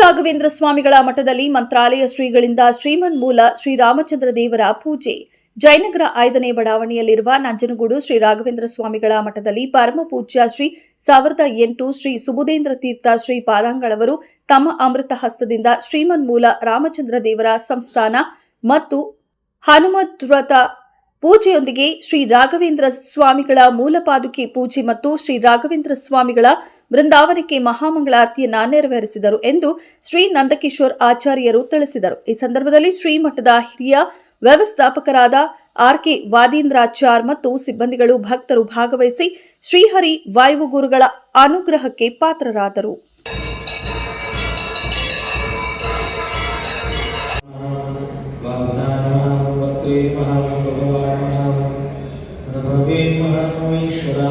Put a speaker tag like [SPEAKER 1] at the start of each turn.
[SPEAKER 1] ರಾಘವೇಂದ್ರ ಸ್ವಾಮಿಗಳ ಮಠದಲ್ಲಿ ಮಂತ್ರಾಲಯ ಶ್ರೀಗಳಿಂದ ಶ್ರೀಮನ್ಮೂಲ ಶ್ರೀರಾಮಚಂದ್ರ ದೇವರ ಪೂಜೆ. ಜಯನಗರ 5ನೇ ಬಡಾವಣೆಯಲ್ಲಿರುವ ನಂಜನಗೂಡು ಶ್ರೀ ರಾಘವೇಂದ್ರ ಸ್ವಾಮಿಗಳ ಮಠದಲ್ಲಿ ಪರಮಪೂಜ್ಯ ಶ್ರೀ 1008 ಶ್ರೀ ಸುಬುಧೇಂದ್ರ ತೀರ್ಥ ಶ್ರೀ ಪಾದಂಗಳವರು ತಮ್ಮ ಅಮೃತ ಹಸ್ತದಿಂದ ಶ್ರೀಮನ್ಮೂಲ ರಾಮಚಂದ್ರ ದೇವರ ಸಂಸ್ಥಾನ ಮತ್ತು ಹನುಮತ್ ವ್ರತ ಪೂಜೆಯೊಂದಿಗೆ ಶ್ರೀ ರಾಘವೇಂದ್ರ ಸ್ವಾಮಿಗಳ ಮೂಲಪಾದುಕೆ ಪೂಜೆ ಮತ್ತು ಶ್ರೀ ರಾಘವೇಂದ್ರ ಸ್ವಾಮಿಗಳ ಬೃಂದಾವನಕ್ಕೆ ಮಹಾಮಂಗಳಾರತಿಯನ್ನ ನೆರವೇರಿಸಿದರು ಎಂದು ಶ್ರೀ ನಂದಕಿಶೋರ್ ಆಚಾರ್ಯರು ತಿಳಿಸಿದರು. ಈ ಸಂದರ್ಭದಲ್ಲಿ ಶ್ರೀಮಠದ ಹಿರಿಯ ವ್ಯವಸ್ಥಾಪಕರಾದ ಆರ್.ಕೆ. ವಾದೀಂದ್ರಾಚಾರ್ ಮತ್ತು ಸಿಬ್ಬಂದಿಗಳು ಭಕ್ತರು ಭಾಗವಹಿಸಿ ಶ್ರೀಹರಿ ವಾಯುಗುರುಗಳ ಅನುಗ್ರಹಕ್ಕೆ ಪಾತ್ರರಾದರು.
[SPEAKER 2] भवे महाईश्वरा